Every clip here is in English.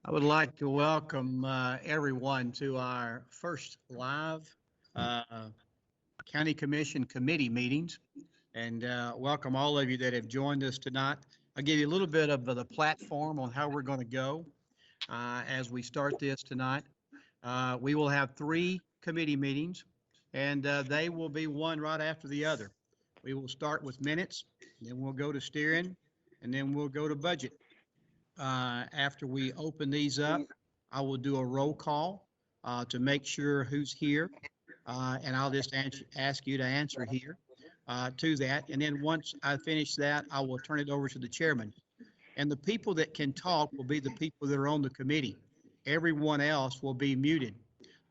I would like to welcome everyone to our first live County Commission committee meetings and welcome all of you that have joined us tonight. I'll give you a little bit of the platform on how we're going to go as we start this tonight. We will have 3 committee meetings and they will be one right after the other. We will start with minutes, then we'll go to steering, and then we'll go to budget. After we open these up, I will do a roll call to make sure who's here, and I'll just ask you to answer here to that. And then once I finish that, I will turn it over to the chairman. And the people that can talk will be the people that are on the committee. Everyone else will be muted.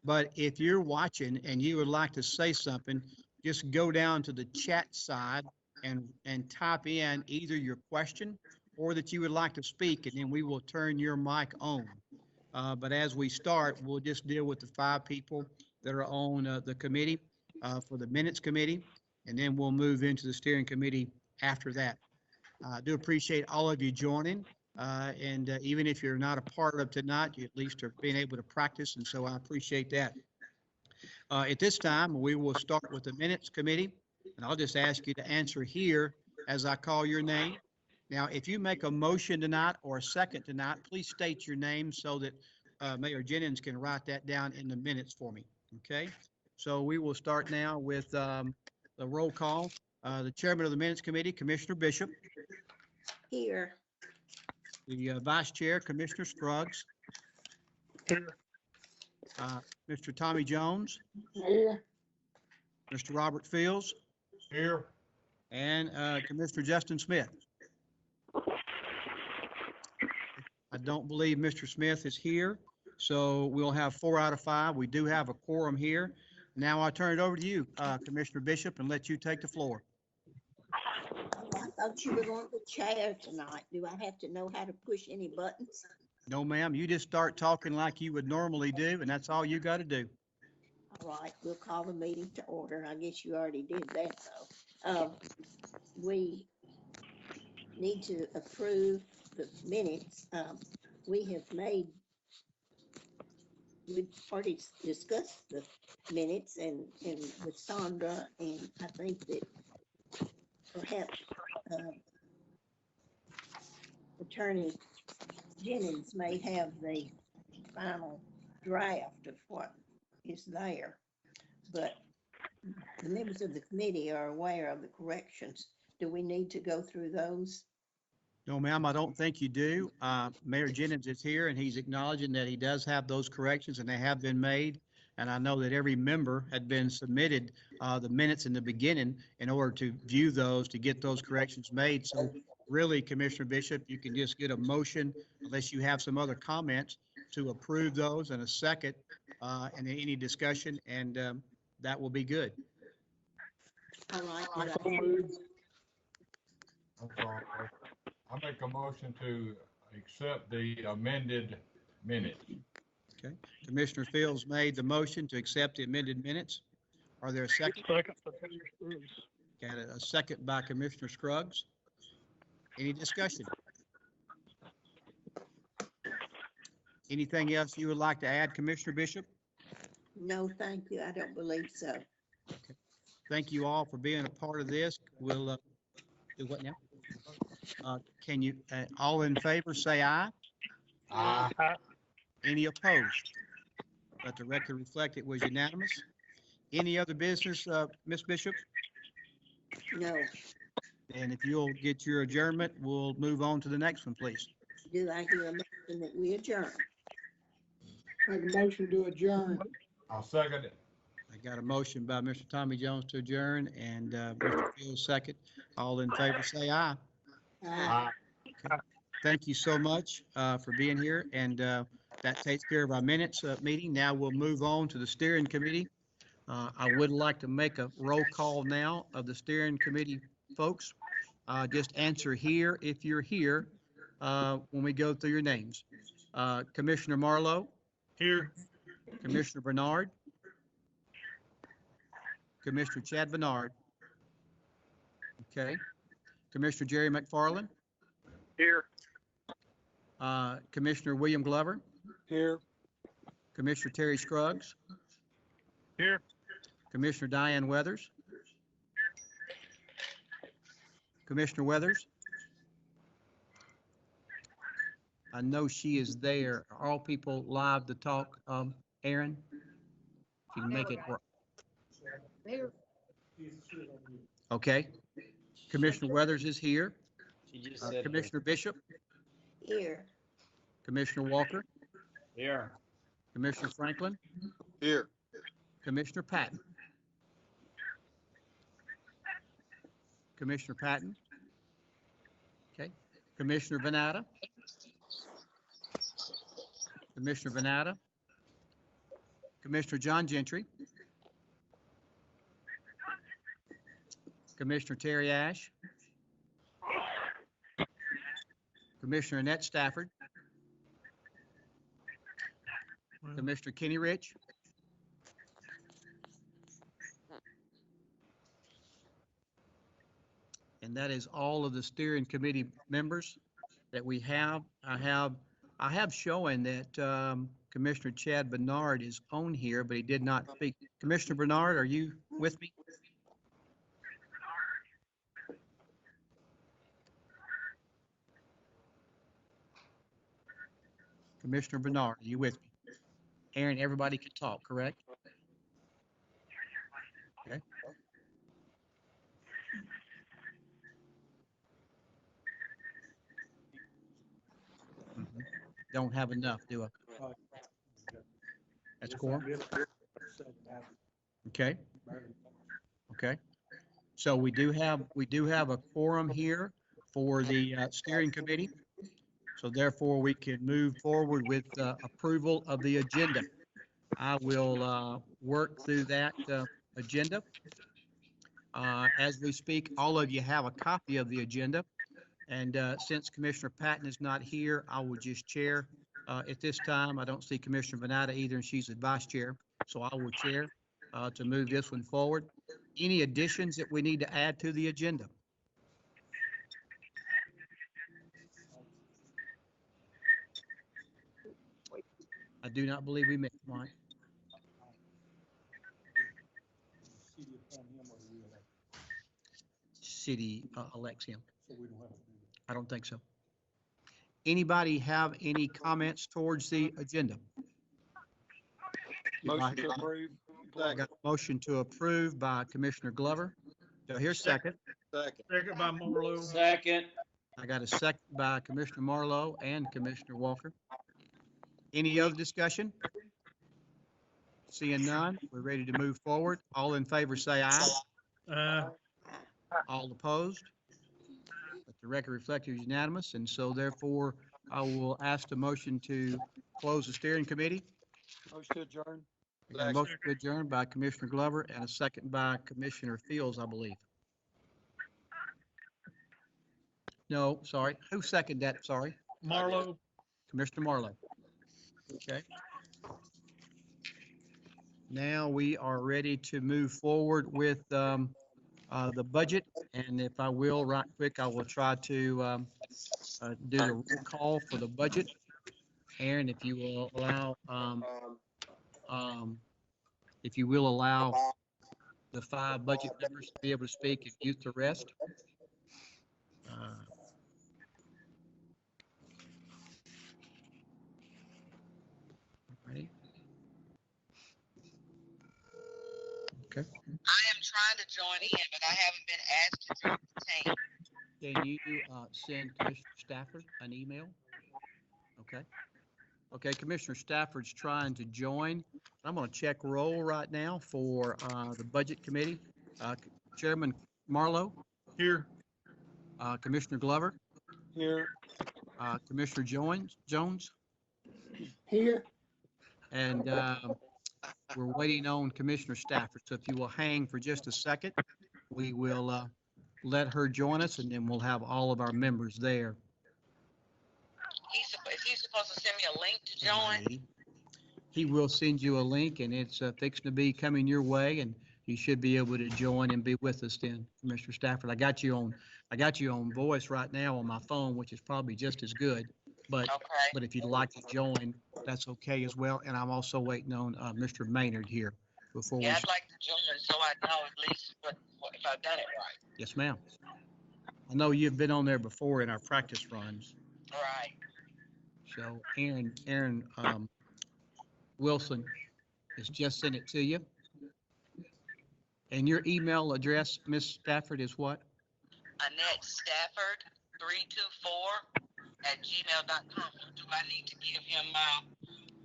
But if you're watching and you would like to say something, just go down to the chat side and type in either your question or that you would like to speak, and then we will turn your mic on. But as we start, we'll just deal with the 5 people that are on the committee for the minutes committee, and then we'll move into the steering committee after that. I do appreciate all of you joining, and even if you're not a part of tonight, you at least are being able to practice, and so I appreciate that. At this time, we will start with the minutes committee, and I'll just ask you to answer here as I call your name. Now, if you make a motion tonight or a second tonight, please state your name so that Mayor Jennings can write that down in the minutes for me, okay? So we will start now with the roll call. The chairman of the minutes committee, Commissioner Bishop. Here. The vice chair, Commissioner Scruggs. Here. Mr. Tommy Jones. Here. Mr. Robert Fields. Here. And Commissioner Justin Smith. I don't believe Mr. Smith is here, so we'll have 4 out of 5. We do have a quorum here. Now I turn it over to you, Commissioner Bishop, and let you take the floor. I thought you were going to chair tonight. Do I have to know how to push any buttons? No, ma'am. You just start talking like you would normally do, and that's all you got to do. All right, we'll call the meeting to order. I guess you already did that, though. We need to approve the minutes. We've already discussed the minutes and with Sandra, and I think that perhaps Attorney Jennings may have the final draft of what is there, but the members of the committee are aware of the corrections. Do we need to go through those? No, ma'am, I don't think you do. Mayor Jennings is here, and he's acknowledging that he does have those corrections, and they have been made. And I know that every member had been submitted the minutes in the beginning in order to view those, to get those corrections made. So really, Commissioner Bishop, you can just get a motion, unless you have some other comments, to approve those in a second, and any discussion, and that will be good. All right. I make a motion to accept the amended minutes. Okay. Commissioner Fields made the motion to accept the amended minutes. Are there a second? Second for Commissioner Scruggs. Got a second by Commissioner Scruggs. Any discussion? Anything else you would like to add, Commissioner Bishop? No, thank you. I don't believe so. Okay. Thank you all for being a part of this. We'll do what now? Can you, all in favor, say aye? Aye. Any opposed? Let the record reflect it was unanimous. Any other business, Ms. Bishop? No. And if you'll get your adjournment, we'll move on to the next one, please. Do I hear a motion that we adjourn? Make a motion to adjourn. I'll second it. I got a motion by Mr. Tommy Jones to adjourn, and Mr. Fields second. All in favor, say aye. Aye. Thank you so much for being here, and that takes care of our minutes meeting. Now we'll move on to the steering committee. I would like to make a roll call now of the steering committee folks. Just answer here if you're here when we go through your names. Commissioner Marlowe. Here. Commissioner Bernard. Commissioner Chad Bernard. Okay. Commissioner Jerry McFarland. Here. Commissioner William Glover, Here. Commissioner Terry Scruggs, Here. Commissioner Diane Weathers, Commissioner Weathers. I know she is there. Are all people live to talk? Aaron? If you can make it work. Okay. Commissioner Weathers is here. She just said. Commissioner Bishop, Here, Commissioner Walker, Here. Commissioner Franklin, Here. Commissioner Patton. Commissioner Patton. Okay. Commissioner Venata. Commissioner Venata. Commissioner John Gentry. Commissioner Terry Ash. Commissioner Annette Stafford. Commissioner Kenny Rich. And that is all of the steering committee members that we have. I have showing that Commissioner Chad Bernard is on here, but he did not speak. Commissioner Bernard, are you with me? Commissioner Bernard, are you with me? Aaron, everybody can talk, correct? Okay. Mhm. Don't have enough, do I? That's quorum? Okay. Okay. So we do have a quorum here for the steering committee. So therefore, we can move forward with approval of the agenda. I will work through that agenda. As we speak, all of you have a copy of the agenda. And since Commissioner Patton is not here, I will just chair. At this time, I don't see Commissioner Venata either, and she's the vice chair. So I will chair to move this one forward. Any additions that we need to add to the agenda? I do not believe we met, Mike. City elects him. I don't think so. Anybody have any comments towards the agenda? Motion to approve. I got a motion to approve by Commissioner Glover. So here's second. Second. Second by Marlowe. Second. I got a second by Commissioner Marlowe and Commissioner Walker. Any other discussion? Seeing none, we're ready to move forward. All in favor, say aye. All opposed? Let the record reflect it is unanimous, and so therefore, I will ask the motion to close the steering committee. Motion to adjourn. I got a motion to adjourn by Commissioner Glover and a second by Commissioner Fields, I believe. No, sorry. Who seconded that? Sorry. Marlowe. Commissioner Marlowe. Okay. Now we are ready to move forward with the budget. And if I will, right quick, I will try to do the roll call for the budget. Aaron, if you will allow, the 5 budget members to be able to speak and mute the rest. Ready? Okay. I am trying to join in, but I haven't been asked to join the team. Can you send Commissioner Stafford an email? Okay. Okay, Commissioner Stafford's trying to join. I'm going to check roll right now for the Budget Committee. Chairman Marlowe? Here. Commissioner Glover? Here. Commissioner Jones? Here. And we're waiting on Commissioner Stafford. So if you will hang for just a second, we will let her join us, and then we'll have all of our members there. Is he supposed to send me a link to join? He will send you a link, and it's fixing to be coming your way, and you should be able to join and be with us then, Commissioner Stafford. I got you on voice right now on my phone, which is probably just as good. but, Okay. but if you'd like to join, that's okay as well. And I'm also waiting on, Mr. Maynard here before we, Yeah, I'd like to join so I know at least what if I've done it right. yes, ma'am. I know you've been on there before in our practice runs. Right. So Aaron, Wilson has just sent it to you. And your email address, Ms. Stafford, is what? Annette Stafford 324@gmail.com. Do I need to give him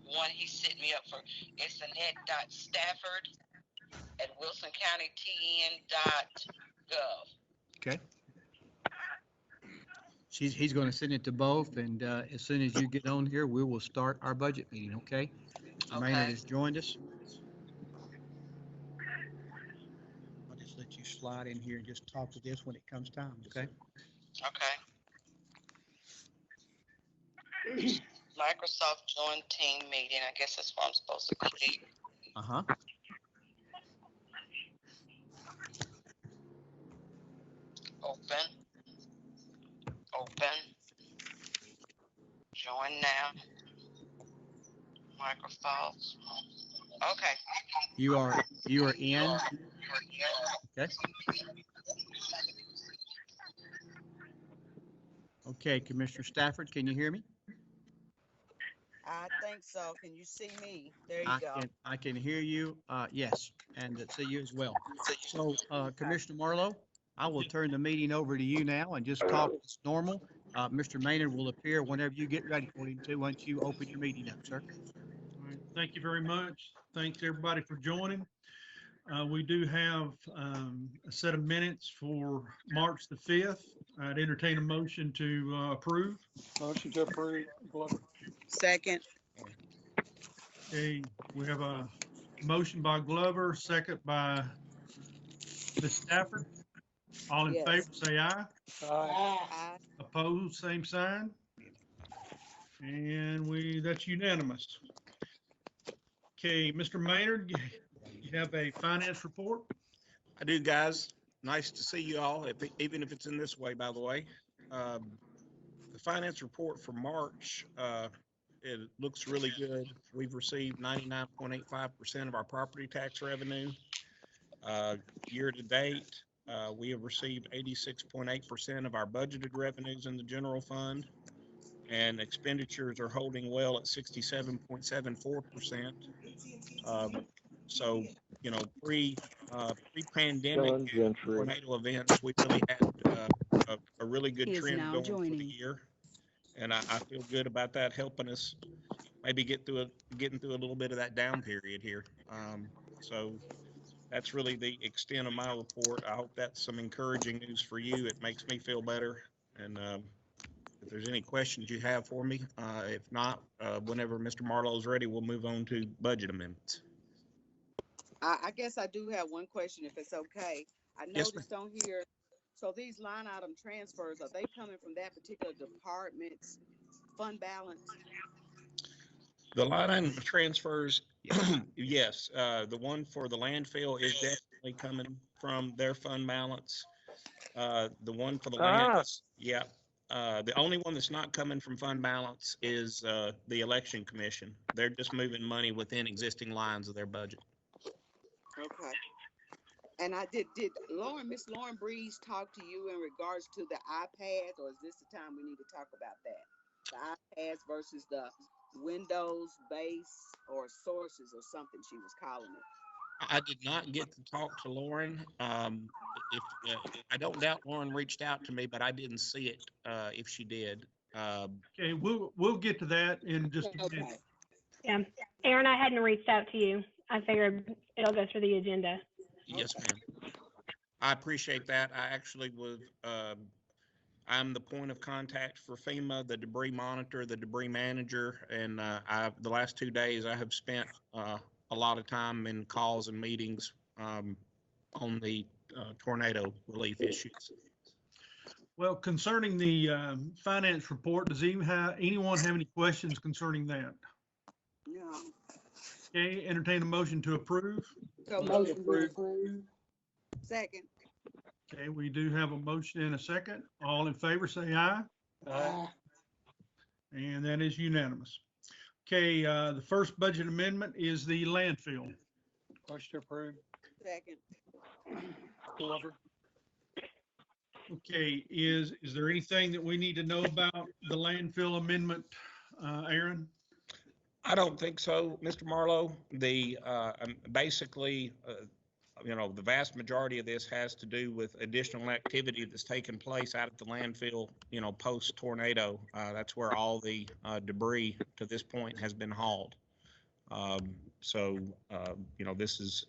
one he set me up for? It's Annette.Stafford@WilsonCountyTN.gov. Okay. He's going to send it to both, and as soon as you get on here, we will start our budget meeting, okay? Mr. Maynard Okay. has joined us. I'll just let you slide in here and just talk to this when it comes time, okay? Okay. Microsoft join team meeting. I guess that's what I'm supposed to click. Uh-huh. Open. Join now. Microsoft. Okay. You are in, okay? Okay, Commissioner Stafford, can you hear me? I think so. Can you see me? There you go. I can hear you, yes, and see you as well. So, Commissioner Marlowe, I will turn the meeting over to you now and just talk as normal. Mr. Maynard will appear whenever you get ready for him to, once you open your meeting up, sir. All right, thank you very much. Thanks everybody for joining. We do have a set of minutes for March the 5th. I'd entertain a motion to approve. Motion to approve, Glover. Second. Okay, we have a motion by Glover, second by Ms. Stafford. All in Yes. favor, say aye. Aye. Aye. Opposed, same sign. And that's unanimous. Okay, Mr. Maynard, you have a finance report? I do, guys. Nice to see you all, even if it's in this way, by the way. The finance report for March, it looks really good. We've received 99.85% of our property tax revenue. Year to date, we have received 86.8% of our budgeted revenues in the general fund, and expenditures are holding well at 67.74%. So, you know, pre-pandemic tornado events, we really had a really good trend going for the year. And I feel good about that, helping us maybe getting through a little bit of that down period here. So that's really the extent of my report. I hope that's some encouraging news for you. It makes me feel better. And if there's any questions you have for me, if not, whenever Mr. Marlowe's ready, we'll move on to budget amendments. I guess I do have one question, if it's okay. I Yes, noticed on here, so these line item transfers, are they coming from that particular department's fund balance? The line item transfers, yes, the one for the landfill is definitely coming from their fund balance. The one for the land, yeah. The only one that's not coming from fund balance is the election commission. They're just moving money within existing lines of their budget. Okay. And Miss Lauren Breeze talk to you in regards to the iPads, or is this the time we need to talk about that? The iPads versus the Windows base or sources or something she was calling it. I did not get to talk to Lauren. If I don't doubt Lauren reached out to me, but I didn't see it. If she did, Okay, we'll get to that in just a minute. Okay. Yeah, Aaron, I hadn't reached out to you. I figured it'll go through the agenda. Yes, ma'am. I appreciate that. I actually was. I'm the point of contact for FEMA, the debris monitor, the debris manager, and the last 2 days I have spent a lot of time in calls and meetings on the tornado relief issues. Well, concerning the finance report, does anyone have any questions concerning that? No. Okay, entertain a motion to approve. So Motion approved. Second. Okay, we do have a motion and a second. All in favor, say aye. Aye. And that is unanimous. Okay, the first budget amendment is the landfill. Motion to approve. Second. Glover. Okay, is there anything that we need to know about the landfill amendment, Aaron? I don't think so, Mr. Marlowe. Basically, the vast majority of this has to do with additional activity that's taken place out at the landfill, post tornado. That's where all the debris to this point has been hauled. This is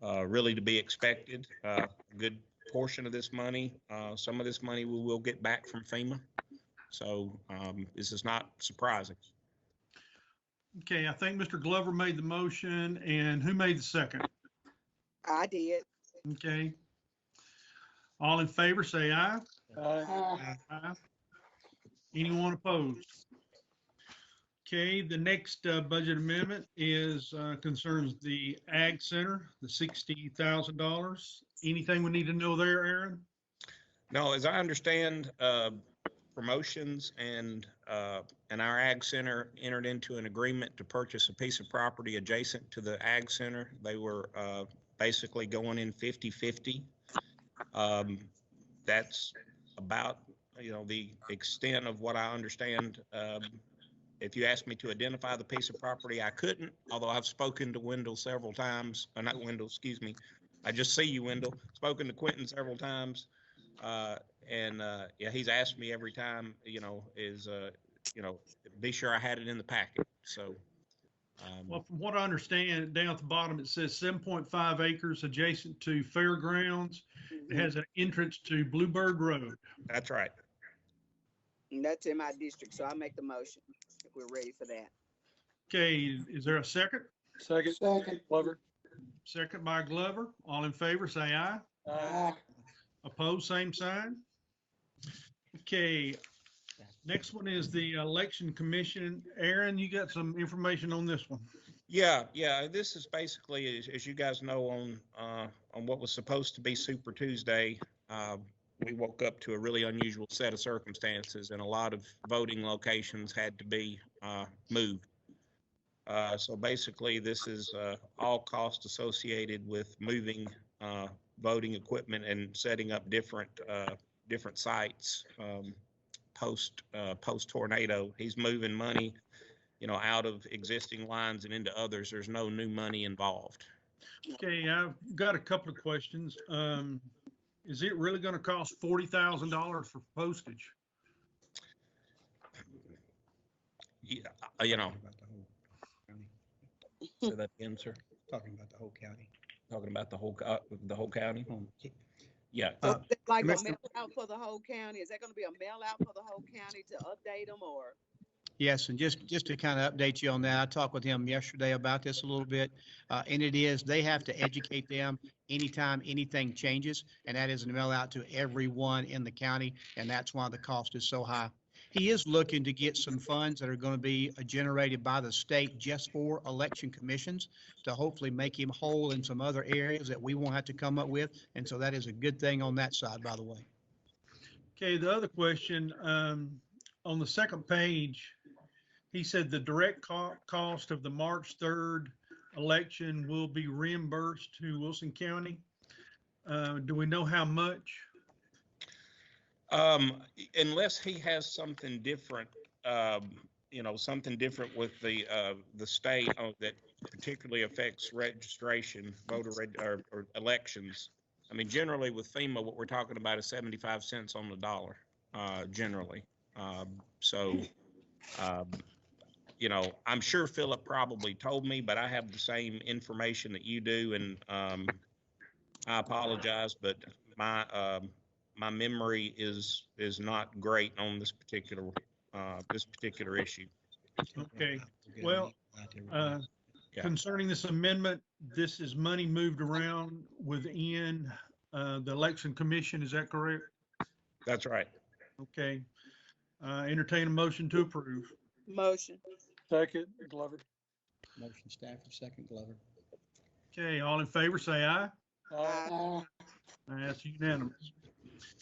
really to be expected. A good portion of this money, some of this money we will get back from FEMA. So this is not surprising. Okay, I think Mr. Glover made the motion, and who made the second? I did. Okay. All in favor, say aye. Aye. Aye. Anyone opposed? Okay, the next budget amendment is concerns the Ag Center, the $60,000. Anything we need to know there, Aaron? No, as I understand, promotions and our Ag Center entered into an agreement to purchase a piece of property adjacent to the Ag Center. They were basically going in 50-50. That's about, the extent of what I understand. If you asked me to identify the piece of property, I couldn't, although I've spoken to Wendell several times, or not Wendell, excuse me. I just see you, Wendell. Spoken to Quentin several times. He's asked me every time, be sure I had it in the packet. So. Well, from what I understand, down at the bottom, it says 7.5 acres adjacent to fairgrounds. It has an entrance to Bluebird Road. That's right. And that's in my district, so I make the motion if we're ready for that. Okay, is there a second? Second. Glover. Second by Glover. All in favor, say aye. Aye. Opposed, same sign. Okay, next one is the Election Commission. Aaron, you got some information on this one? Yeah. This is basically, as you guys know, on what was supposed to be Super Tuesday. We woke up to a really unusual set of circumstances, and a lot of voting locations had to be moved. So basically, this is all cost associated with moving voting equipment and setting up different sites post tornado. He's moving money, out of existing lines and into others. There's no new money involved. Okay, I've got a couple of questions. Is it really going to cost $40,000 for postage? Yeah, Say that again, sir. Talking about the whole county. Talking about the whole county. Yeah. So is it like a Commissioner- mail out for the whole county? Is that gonna be a mail out for the whole county to update them, or? Yes, and just to kind of update you on that, I talked with him yesterday about this a little bit. And it is, they have to educate them anytime anything changes, and that is a mail out to everyone in the county, and that's why the cost is so high. He is looking to get some funds that are going to be generated by the state just for election commissions to hopefully make him whole in some other areas that we won't have to come up with. And so that is a good thing on that side, by the way. Okay, the other question, on the second page, he said the direct cost of the March 3rd election will be reimbursed to Wilson County. Do we know how much? Unless he has something different, something different with the state that particularly affects registration, or elections. I mean, generally with FEMA, what we're talking about is 75 cents on the dollar, generally. I'm sure Philip probably told me, but I have the same information that you do, and I apologize, but my memory is not great on this particular issue. Okay, well, concerning this amendment, this is money moved around within the Election Commission, is that correct? That's right. Okay, entertain a motion to approve. Motion. Second. Glover. Motion Stafford, second Glover. Okay, all in favor, say aye. Aye. Aye. That's unanimous.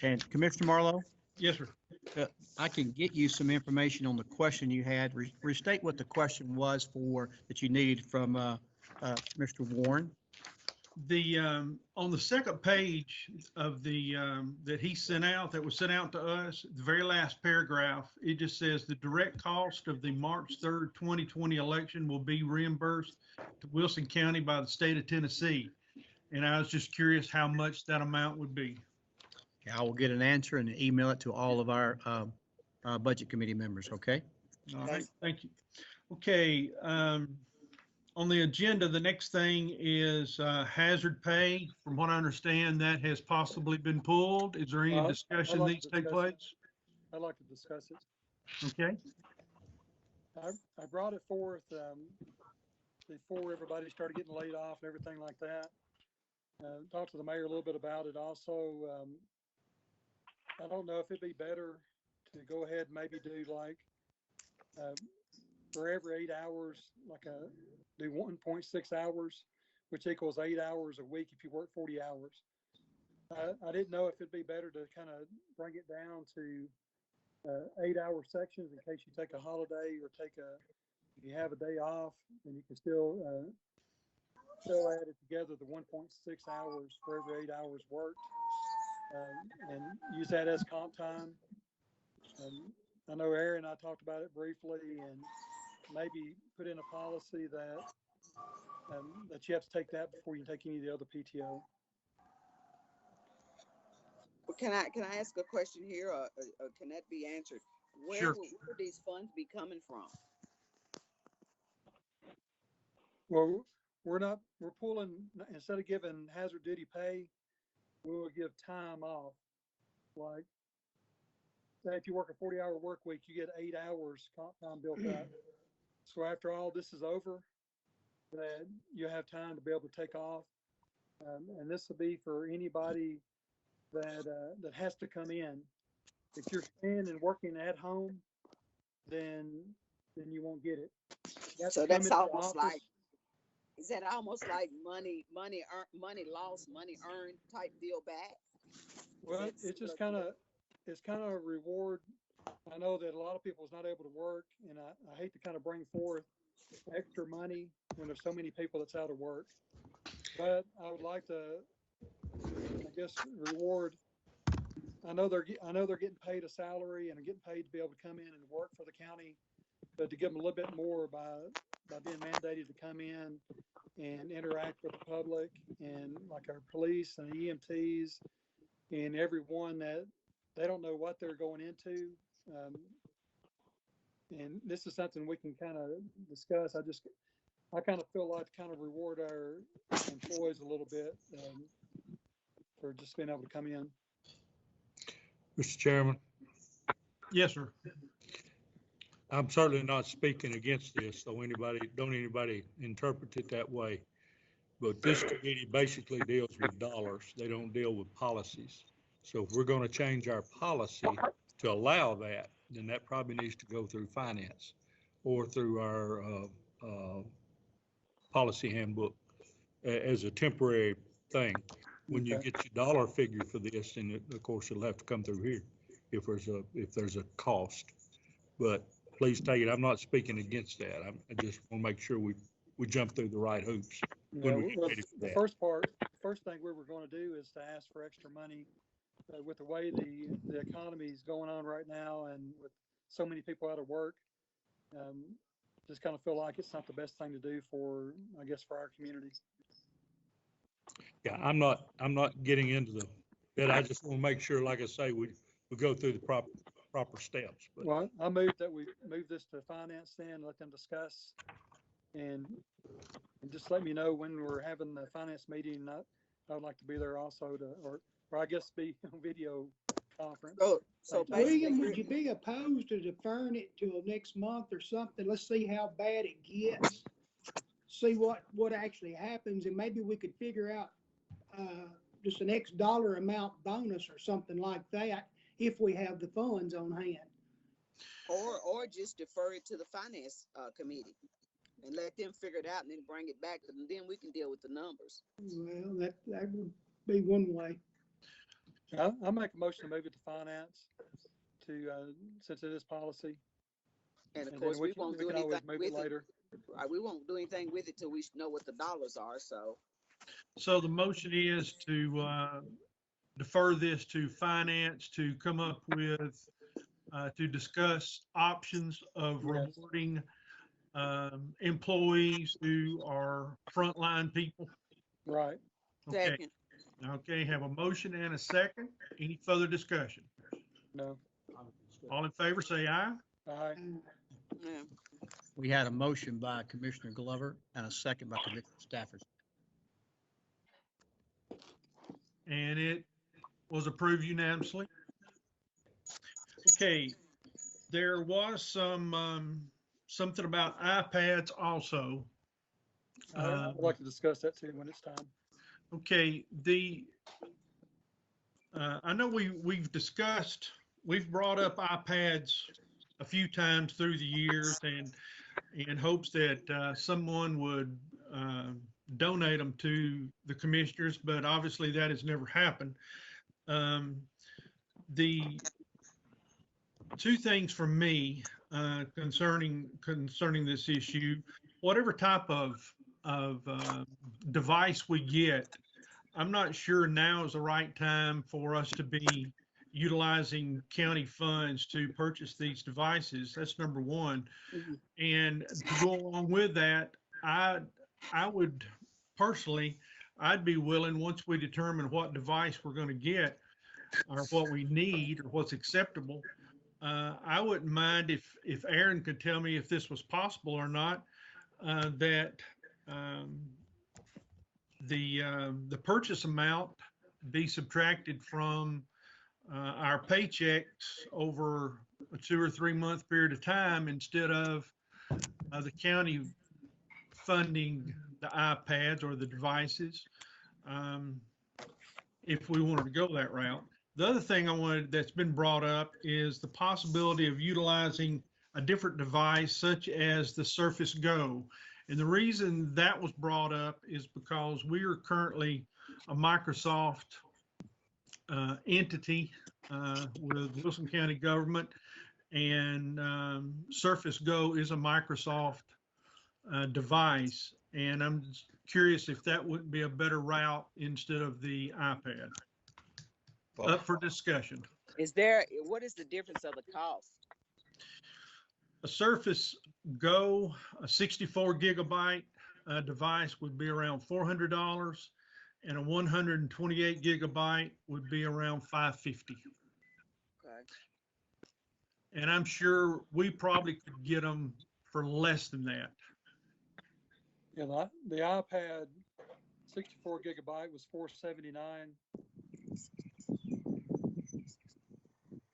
And Commissioner Marlowe, Yes, sir. I can get you some information on the question you had. Restate what the question was for, that you needed from Mr. Warren. The, on the second page of the, that he sent out, that was sent out to us, the very last paragraph, it just says the direct cost of the March 3rd, 2020 election will be reimbursed to Wilson County by the state of Tennessee. And I was just curious how much that amount would be. I will get an answer and email it to all of our budget committee members, okay? All right, thank you. Okay, on the agenda, the next thing is hazard pay. From what I understand, that has possibly been pulled. Is there any discussion I'd like needs to to take discuss it. place? I'd like to discuss it. Okay, I brought it forth before everybody started getting laid off and everything like that. Talked to the mayor a little bit about it also. I don't know if it'd be better to go ahead and maybe do like for every 8 hours, like do 1.6 hours, which equals 8 hours a week if you work 40 hours. I didn't know if it'd be better to kind of bring it down to 8-hour sections in case you take a holiday or you have a day off, and you can still add it together, the 1.6 hours for every 8 hours worked, and use that as comp time. I know Aaron and I talked about it briefly, and maybe put in a policy that that you have to take that before you take any of the other PTO. Well, can I ask a question here, or can that be answered? Sure. Where would these funds be coming from? Well, we're pulling, instead of giving hazard duty pay, we will give time off. Like, say if you work a 40-hour work week, you get 8 hours comp time built up. So after all this is over, that you have time to be able to take off. And this will be for anybody that has to come in. If you're staying and working at home, then you won't get it. So that's almost like, is that almost like money lost, money earned type deal back? Well, it's just kind of, it's kind of a reward. I know that a lot of people is not able to work, and I hate to kind of bring forth extra money when there's so many people that's out of work. But I would like to, I guess, reward. I know they're getting paid a salary and getting paid to be able to come in and work for the county, but to give them a little bit more by being mandated to come in and interact with the public, and like our police and EMTs and everyone that they don't know what they're going into. And this is something we can kind of discuss. I kind of feel like to kind of reward our employees a little bit for just being able to come in. Mr. Chairman, yes, sir. I'm certainly not speaking against this, so don't anybody interpret it that way. But this committee basically deals with dollars. They don't deal with policies. So if we're going to change our policy to allow that, then that probably needs to go through finance or through our policy handbook as a temporary thing. When you get your dollar figure for this, then of course it'll have to come through here if there's a cost. But please take it, I'm not speaking against that. I just want to make sure we jump through the right hoops when we get ready for that. The first thing we were going to do is to ask for extra money with the way the economy is going on right now, and with so many people out of work. Just kind of feel like it's not the best thing to do for our community. Yeah, I'm not getting into that. I just want to make sure, like I say, we go through the proper steps. But Well, I move that we move this to finance then, let them discuss, and just let me know when we're having the finance meeting. I would like to be there also or I guess be on video conference. So William, would you be opposed to deferring it till next month or something? Let's see how bad it gets. See what actually happens, and maybe we could figure out just an X dollar amount bonus or something like that if we have the funds on hand. Or just defer it to the finance committee and let them figure it out and then bring it back, and then we can deal with the numbers. Well, that would be one way. I make a motion to move it to finance to, since it is policy. And of And course, then we won't we do can always anything move it with it. later. Right, we won't do anything with it till we know what the dollars are, so. So the motion is to defer this to finance to come up with, to discuss options of Yes. rewarding employees who are frontline people. Right. Okay, Second, okay, have a motion and a second. Any further discussion? No. All in favor, say aye. Aye. yeah. We had a motion by Commissioner Glover and a second by Commissioner Stafford. And it was approved unanimously. Okay, there was some, something about iPads also. I'd like to discuss that too when it's time. Okay, I know we've discussed, we've brought up iPads a few times through the years and in hopes that someone would donate them to the commissioners, but obviously that has never happened. The two things from me concerning this issue, whatever type of device we get, I'm not sure now is the right time for us to be utilizing county funds to purchase these devices. That's number one. Mhm. And to go along with that, I would personally, I'd be willing, once we determine what device we're going to get or what we need or what's acceptable, I wouldn't mind if Aaron could tell me if this was possible or not, that the purchase amount be subtracted from our paychecks over a 2 or 3 month period of time instead of the county funding the iPads or the devices, if we wanted to go that route. The other thing I wanted that's been brought up is the possibility of utilizing a different device such as the Surface Go. And the reason that was brought up is because we are currently a Microsoft entity with Wilson County government, and Surface Go is a Microsoft device. And I'm curious if that wouldn't be a better route instead of the iPad. Up for discussion. What is the difference of the cost? A Surface Go, a 64 gigabyte device would be around $400, and a 128 gigabyte would be around $550. Okay. And I'm sure we probably could get them for less than that. Yeah, the iPad 64 gigabyte was $479.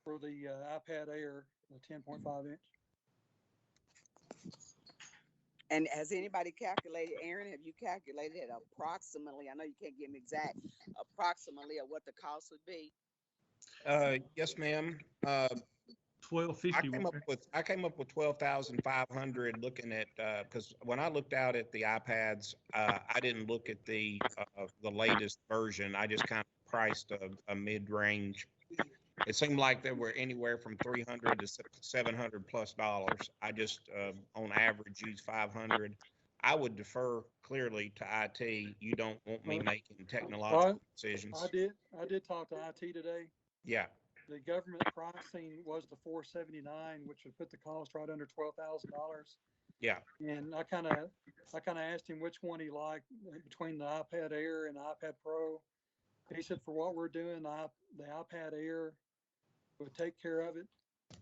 For the iPad Air, the 10.5 inch. And has anybody calculated, Aaron, have you calculated it approximately? I know you can't give me exact, approximately of what the cost would be. Yes, ma'am. $1,250. I came up with 12,500 looking at, because when I looked out at the iPads, I didn't look at the latest version. I just kind of priced a mid-range. It seemed like they were anywhere from $300 to $700 plus dollars. I just, on average, use 500. I would defer clearly to IT. You don't want me making technological decisions. I did talk to IT today. Yeah. The government pricing was the $479, which would put the cost right under $12,000. Yeah. And I kind of asked him which one he liked between the iPad Air and the iPad Pro. He said for what we're doing, the iPad Air would take care of it,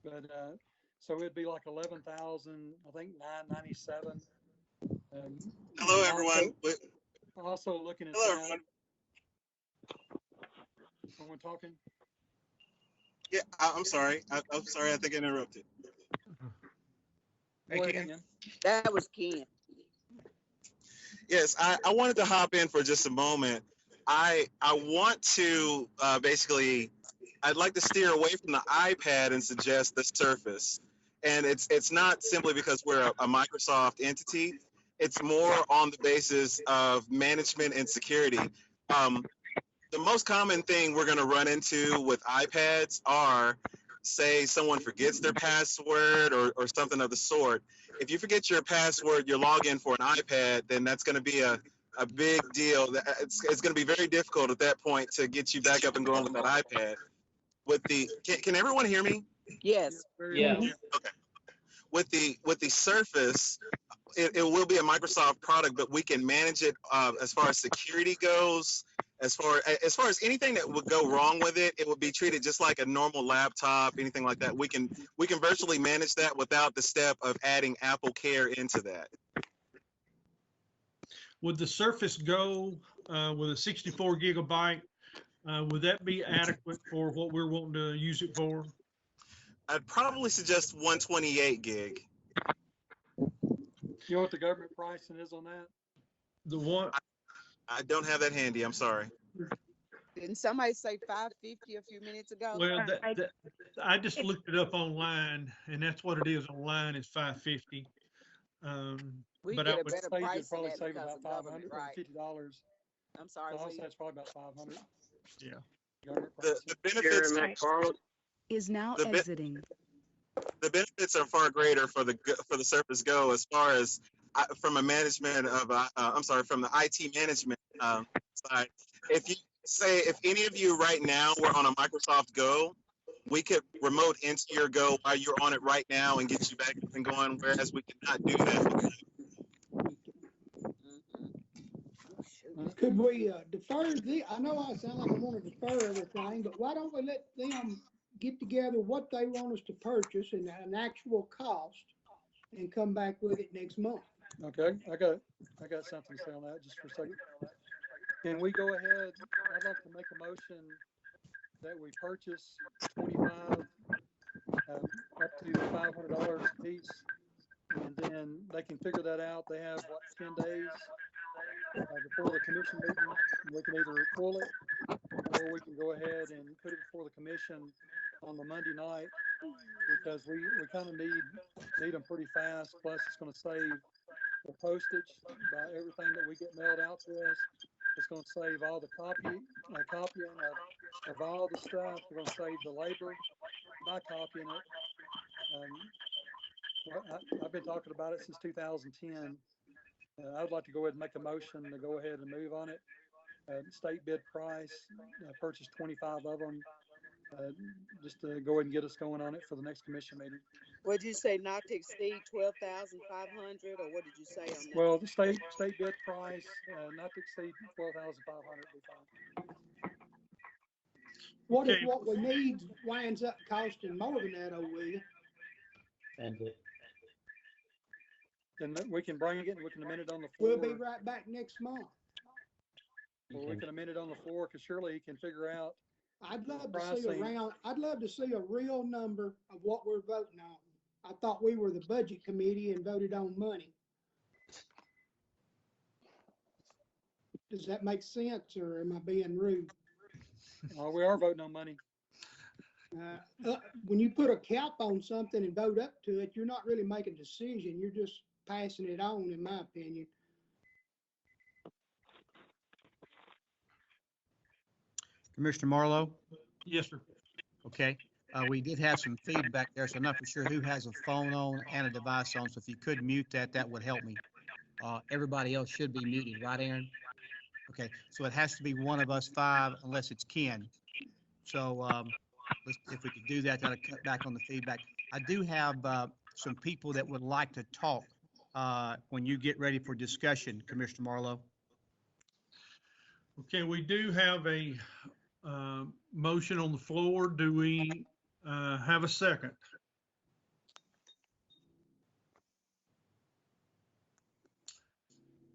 but so it'd be like 11,000, I think 997. Hello, everyone. Also looking at Hello, that. everyone. Someone talking? Yeah, I'm sorry. I'm sorry. I think I interrupted. Hey, Ken. That was Ken. Yes, I wanted to hop in for just a moment. I want to basically, I'd like to steer away from the iPad and suggest the Surface. And it's not simply because we're a Microsoft entity. It's more on the basis of management and security. the most common thing we're going to run into with iPads are, say someone forgets their password or something of the sort. If you forget your password, your login for an iPad, then that's going to be a big deal. It's going to be very difficult at that point to get you back up and going with that iPad. With the, can everyone hear me? Yes. Yeah. Okay. With the Surface, it will be a Microsoft product, but we can manage it as far as security goes. As far as anything that would go wrong with it, it would be treated just like a normal laptop, anything like that. We can virtually manage that without the step of adding Apple Care into that. Would the Surface Go with a 64 gigabyte, would that be adequate for what we're wanting to use it for? I'd probably suggest 128 gig. You know what the government pricing is on that? The one, I don't have that handy. I'm sorry. Didn't somebody say 550 a few minutes ago? well, I just looked it up online, and that's what it is online is 550. We But get I a would better State price would probably than that save because about of government, right? $550. I'm sorry. I'll Lee. say it's probably about 500. Yeah. Government The pricing. benefits Is now The bit- exiting. the benefits are far greater for the Surface Go as far as from a management of from the IT management side. If any of you right now were on a Microsoft Go, we could remote into your Go while you're on it right now and get you back up and going, whereas we cannot do that. Could we defer I know I sound like I want to defer everything, but why don't we let them get together what they want us to purchase and an actual cost and come back with it next month? Okay, I got something to say on that just for a second. Can we go ahead? I'd like to make a motion that we purchase 25 up to $500 a piece, and then they can figure that out. They have 10 days before the commission meeting. We can either pull it, or we can go ahead and put it before the commission on the Monday night, because we kind of need them pretty fast. Plus, it's going to save the postage by everything that we get mailed out to us. It's going to save all the copying of all the stuff. We're going to save the labor by copying it. I've been talking about it since 2010. I'd like to go ahead and make a motion to go ahead and move on it. State bid price, purchase 25 of them, just to go ahead and get us going on it for the next commission meeting. What did you say? Not to exceed 12,500, or what did you say on that? Well, the state bid price, not to exceed 12,500 would be fine. What if Okay. what we need winds up costing more than that, Will? And Then we can bring it and we can amend it on the floor. We'll be right back next month. Or we can amend it on the floor, because surely he can figure out. I'd love to Pricing. I'd love to see a real number of what we're voting on. I thought we were the budget committee and voted on money. Does that make sense, or am I being rude? We are voting on money. When you put a cap on something and vote up to it, you're not really making a decision. You're just passing it on, in my opinion. Commissioner Marlowe? Yes, sir. Okay. We did have some feedback there, so I'm not for sure who has a phone on and a device on. So if you could mute that, that would help me. Everybody else should be muted, right, Aaron? Okay, so it has to be one of us five unless it's Ken. So if we could do that, that'll cut back on the feedback. I do have some people that would like to talk when you get ready for discussion, Commissioner Marlowe. Okay, we do have a motion on the floor. Do we have a second?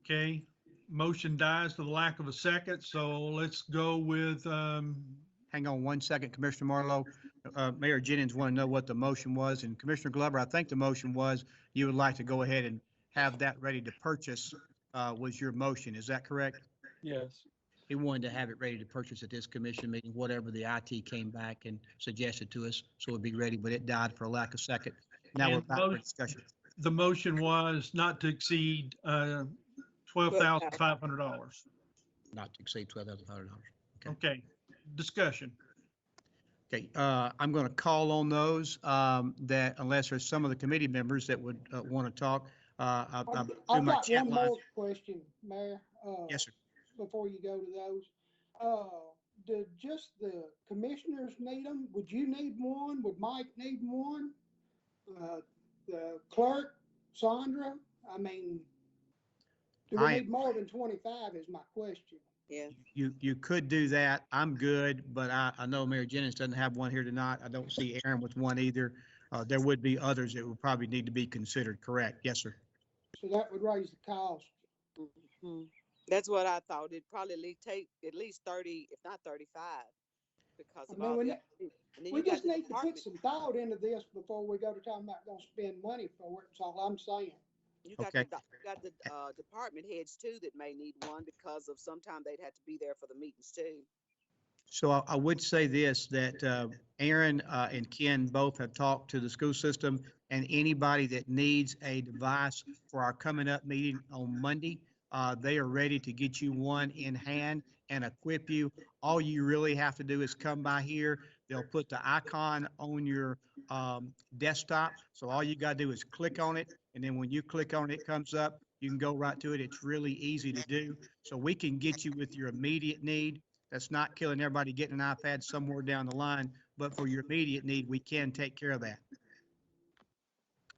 Okay, motion dies for the lack of a second, so let's go with, Hang on one second, Commissioner Marlowe. Mayor Jennings want to know what the motion was, and Commissioner Glover, I think the motion was you would like to go ahead and have that ready to purchase was your motion. Is that correct? Yes. He wanted to have it ready to purchase at this commission meeting, whatever the IT came back and suggested to us, so it'd be ready, but it died for a lack of second. Now we're And back for discussion. the motion was not to exceed $12,500. Not to exceed $12,500. Okay, discussion. Okay, I'm going to call on those that unless there's some of the committee members that would want to talk. I'll do I've my got chat one line. more question, Mayor. Yes, sir. Before you go to those. Do just the commissioners need them? Would you need one? Would Mike need one? The clerk, Sandra? I mean, do we I- need more than 25 is my question. Yeah. You could do that. I'm good, but I know Mayor Jennings doesn't have one here tonight. I don't see Aaron with one either. There would be others that would probably need to be considered, correct? Yes, sir. So that would raise the cost. Mhm. That's what I thought. It'd probably take at least 30, if not 35, because I of mean, all we, the. ne- And then we you got just the need to put department. some thought into this before we go to talking about gonna spend money for it. That's all I'm saying. You got Okay. the department heads too that may need one because of sometime they'd have to be there for the meetings too. So I would say this, that Aaron and Ken both have talked to the school system, and anybody that needs a device for our coming up meeting on Monday, they are ready to get you one in hand and equip you. All you really have to do is come by here. They'll put the icon on your desktop. So all you got to do is click on it. And then when you click on it, it comes up. You can go right to it. It's really easy to do. So we can get you with your immediate need. That's not killing everybody getting an iPad somewhere down the line, but for your immediate need, we can take care of that.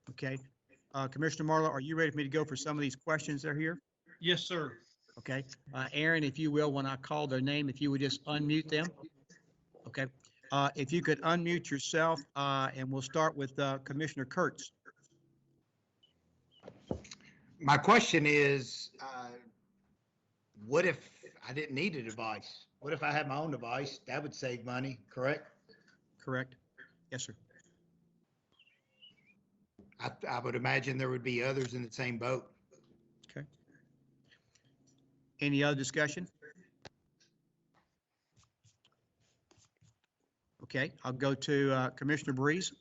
Okay. Commissioner Marlowe, are you ready for me to go for some of these questions that are here? Yes, sir. Okay. Aaron, if you will, when I call their name, if you would just unmute them. Okay. If you could unmute yourself, and we'll start with Commissioner Kurtz. My question is, what if I didn't need a device? What if I had my own device? That would save money, correct? Correct. Yes, sir. I would imagine there would be others in the same boat. Okay. Any other discussion? Okay, I'll go to Commissioner Breeze.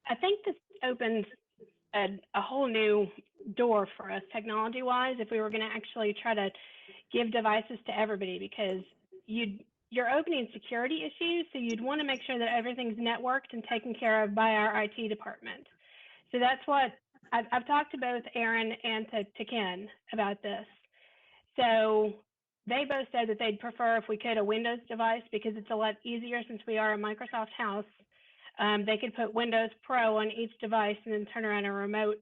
I think this opens a whole new door for us technology wise if we were going to actually try to give devices to everybody, because you're opening security issues, so you'd want to make sure that everything's networked and taken care of by our IT department. So that's what I've talked to both Aaron and to Ken about this. So they both said that they'd prefer, if we could, a Windows device, because it's a lot easier since we are a Microsoft house. They could put Windows Pro on each device and then turn around a remote,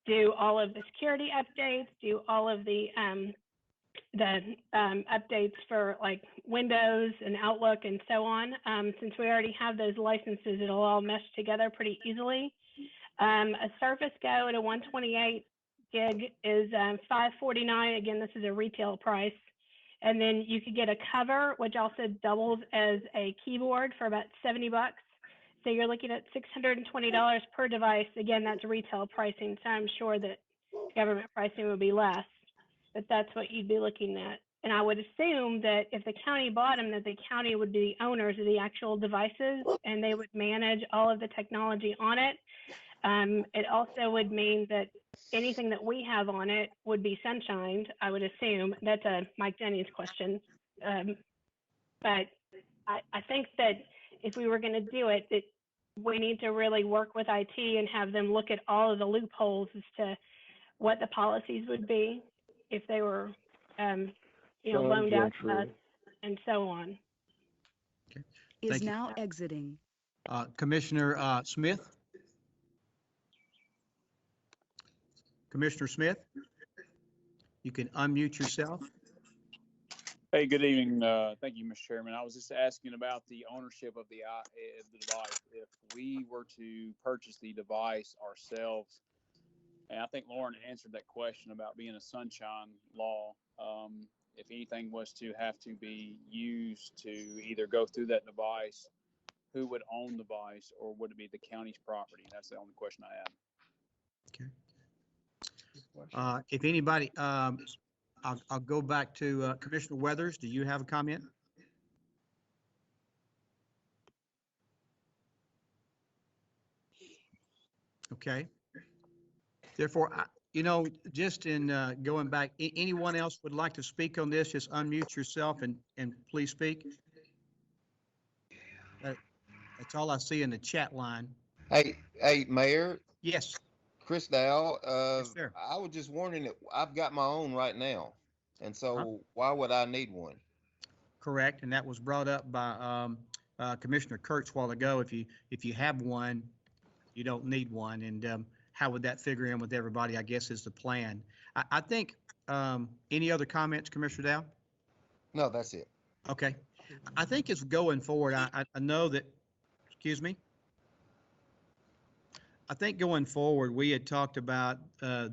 do all of the security updates, do all of the updates for like Windows and Outlook and so on. Since we already have those licenses, it'll all mesh together pretty easily. A Surface Go at a 128 gig is $549. Again, this is a retail price. And then you could get a cover, which also doubles as a keyboard, for about $70. So you're looking at $620 per device. Again, that's retail pricing, so I'm sure that government pricing would be less, but that's what you'd be looking at. And I would assume that if the county bought them, that the county would be the owners of the actual devices and they would manage all of the technology on it. It also would mean that anything that we have on it would be sunshined, I would assume. That's a Mike Jennings question. But I think that if we were going to do it, that we need to really work with IT and have them look at all of the loopholes as to what the policies would be if they were, loaned out to us and so on. Is Thank you. now exiting. Commissioner Smith? Commissioner Smith? You can unmute yourself. Hey, good evening. Thank you, Mr. Chairman. I was just asking about the ownership of the device. If we were to purchase the device ourselves, and I think Lauren answered that question about being a sunshine law, if anything was to have to be used to either go through that device, who would own the device, or would it be the county's property? That's the only question I have. Okay. If anybody, I'll go back to Commissioner Weathers. Do you have a comment? Okay. Therefore, You know, just in going back, anyone else would like to speak on this, just unmute yourself and please speak. That's all I see in the chat line. Hey, Mayor, Yes, Chris Dow, yes, sir. I was just wondering, that I've got my own right now, and so why would I need one? Correct, and that was brought up by Commissioner Kurtz a while ago. If you have one, you don't need one, and how would that figure in with everybody, I guess, is the plan. I think, any other comments, Commissioner Dow? No, that's it. Okay. I think it's going forward. I know that, excuse me. I think going forward, we had talked about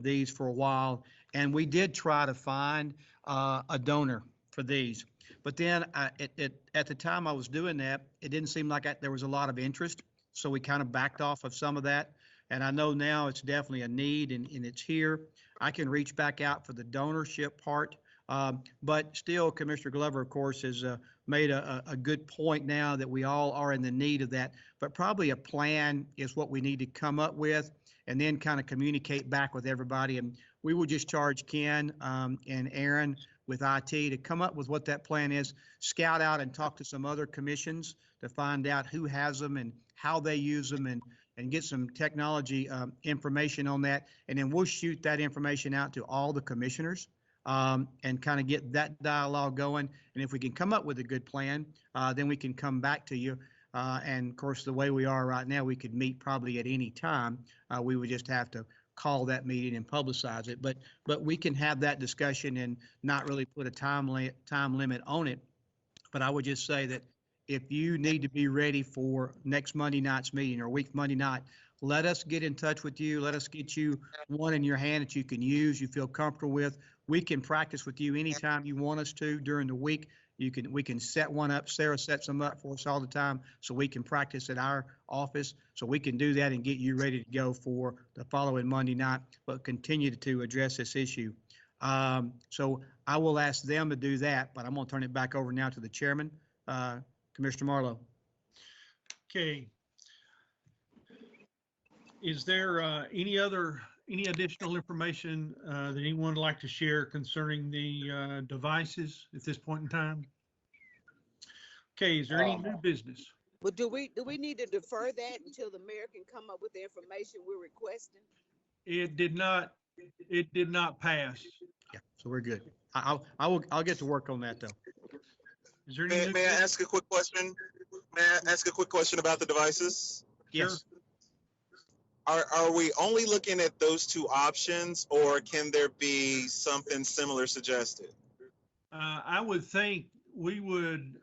these for a while, and we did try to find a donor for these. But then at the time I was doing that, it didn't seem like there was a lot of interest. So we kind of backed off of some of that. And I know now it's definitely a need and it's here. I can reach back out for the donorship part. But still, Commissioner Glover, of course, has made a good point now that we all are in the need of that. But probably a plan is what we need to come up with and then kind of communicate back with everybody. And we will just charge Ken and Aaron with IT to come up with what that plan is, scout out and talk to some other commissions to find out who has them and how they use them and get some technology information on that. And then we'll shoot that information out to all the commissioners and kind of get that dialogue going. And if we can come up with a good plan, then we can come back to you. And of course, the way we are right now, we could meet probably at any time. We would just have to call that meeting and publicize it. But we can have that discussion and not really put a time limit on it. But I would just say that if you need to be ready for next Monday night's meeting or week Monday night, let us get in touch with you. Let us get you one in your hand that you can use, you feel comfortable with. We can practice with you anytime you want us to during the week. We can set one up. Sarah sets them up for us all the time so we can practice at our office. So we can do that and get you ready to go for the following Monday night, but continue to address this issue. So I will ask them to do that, but I'm going to turn it back over now to the chairman, Commissioner Marlowe. Okay. Is there any additional information that anyone would like to share concerning the devices at this point in time? Okay, is there any new business? But do we need to defer that until the mayor can come up with the information we're requesting? It did not pass. Yeah, so we're good. I'll get to work on that though. Is there any May I ask a quick question? May I ask a quick question about the devices? Yes. Are we only looking at those two options, or can there be something similar suggested? I would think we would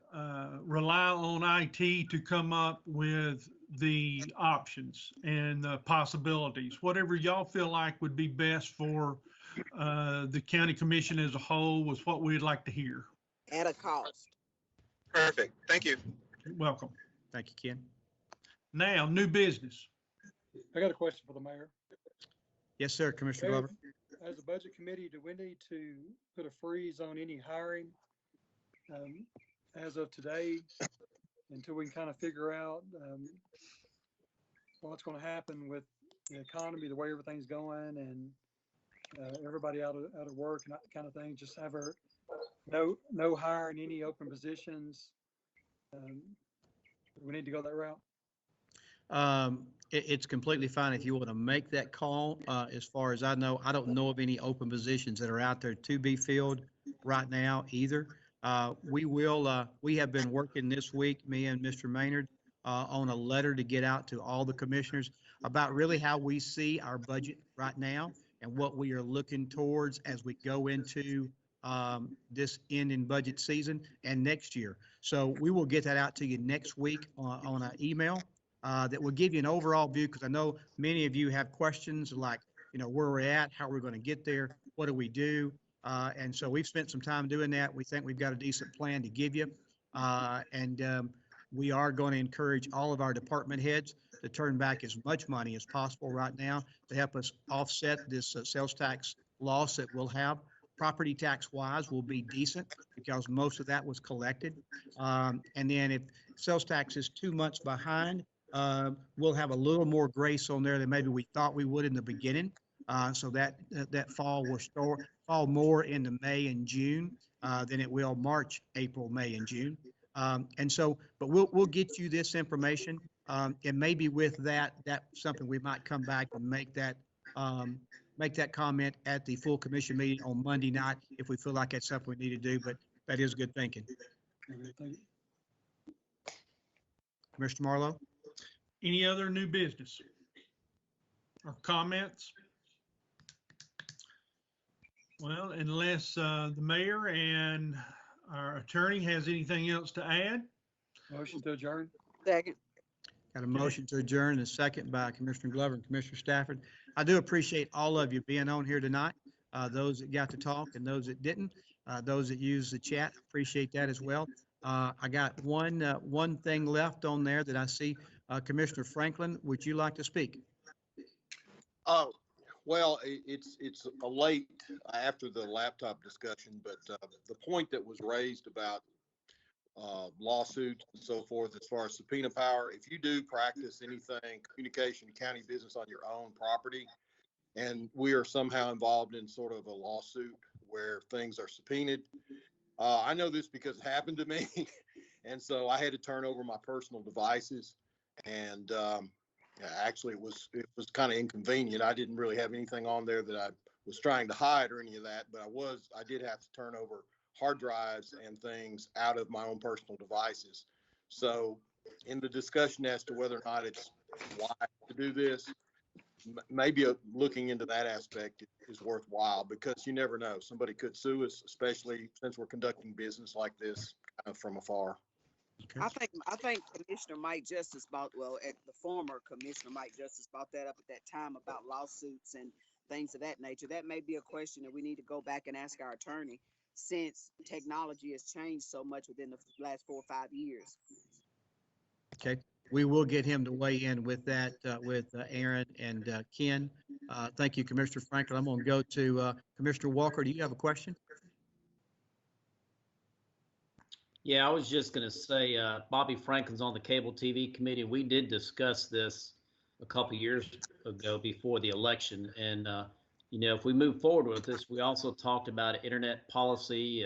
rely on IT to come up with the options and the possibilities. Whatever y'all feel like would be best for the county commission as a whole was what we'd like to hear. At a cost. Perfect. Thank you. You're welcome. Thank you, Ken. Now, new business. I got a question for the mayor. Yes, sir, Commissioner Glover. As a budget committee, do we need to put a freeze on any hiring as of today until we can kind of figure out what's going to happen with the economy, the way everything's going, and everybody out of work and that kind of thing? Just have her no hiring any open positions. We need to go that route. It's completely fine if you want to make that call. As far as I know, I don't know of any open positions that are out there to be filled right now either. We have been working this week, me and Mr. Maynard, on a letter to get out to all the commissioners about really how we see our budget right now and what we are looking towards as we go into this ending budget season and next year. So we will get that out to you next week on an email. That will give you an overall view, because I know many of you have questions like, where we're at, how we're going to get there, what do we do? And so we've spent some time doing that. We think we've got a decent plan to give you. And we are going to encourage all of our department heads to turn back as much money as possible right now to help us offset this sales tax loss that we'll have. Property tax wise will be decent because most of that was collected. And then if sales tax is 2 months behind, we'll have a little more grace on there than maybe we thought we would in the beginning. So that fall will fall more into May and June than it will March, April, May, and June. And so, but we'll get you this information. And maybe with that's something we might come back and make that comment at the full commission meeting on Monday night if we feel like that's something we need to do, but that is good thinking. Commissioner Marlowe? Any other new business or comments? Well, unless the mayor and our attorney has anything else to add? Motion to adjourn. Second. Got a motion to adjourn and a second by Commissioner Glover and Commissioner Stafford. I do appreciate all of you being on here tonight. Those that got to talk and those that didn't, those that use the chat, appreciate that as well. I got one thing left on there that I see. Commissioner Franklin, would you like to speak? Well, it's a late after the laptop discussion, but the point that was raised about lawsuits and so forth, as far as subpoena power, if you do practice anything, communication, county business on your own property, and we are somehow involved in sort of a lawsuit where things are subpoenaed, I know this because it happened to me. And so I had to turn over my personal devices, and actually it was kind of inconvenient. I didn't really have anything on there that I was trying to hide or any of that, but I did have to turn over hard drives and things out of my own personal devices. So in the discussion as to whether or not it's wise to do this, maybe looking into that aspect is worthwhile, because you never know. Somebody could sue us, especially since we're conducting business like this kind of from afar. I think Commissioner Mike Justice the former Commissioner Mike Justice brought that up at that time about lawsuits and things of that nature. That may be a question that we need to go back and ask our attorney, since technology has changed so much within the last 4 or 5 years. Okay, we will get him to weigh in with that, with Aaron and Ken. Thank you, Commissioner Franklin. I'm going to go to Commissioner Walker. Do you have a question? Yeah, I was just going to say, Bobby Franklin's on the Cable TV committee. We did discuss this a couple years ago before the election. And, if we move forward with this, we also talked about internet policy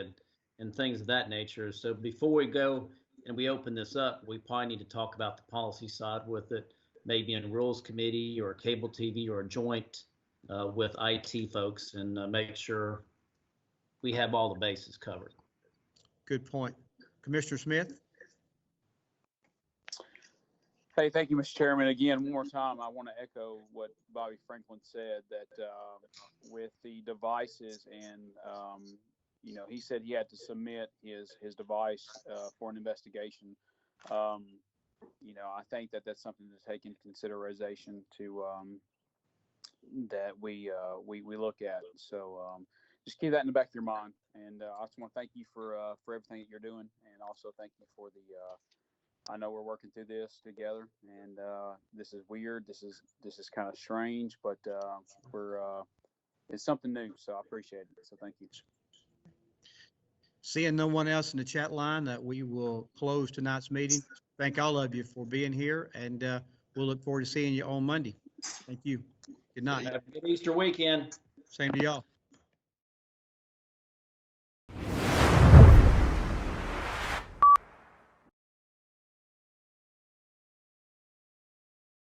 and things of that nature. So before we go and we open this up, we probably need to talk about the policy side with it, maybe in a rules committee or cable TV or a joint with IT folks, and make sure we have all the bases covered. Good point. Commissioner Smith? Hey, thank you, Mr. Chairman. Again, one more time, I want to echo what Bobby Franklin said, that with the devices and, he said he had to submit his device for an investigation. I think that's something to take into consideration to that we look at. So just keep that in the back of your mind. And I just want to thank you for everything that you're doing, and also thank you for the. I know we're working through this together, and this is weird. This is kind of strange, but it's something new. So I appreciate it. So thank you. Seeing no one else in the chat line, we will close tonight's meeting. Thank all of you for being here, and we'll look forward to seeing you on Monday. Thank you. Good night. Have a good Easter weekend. Same to y'all.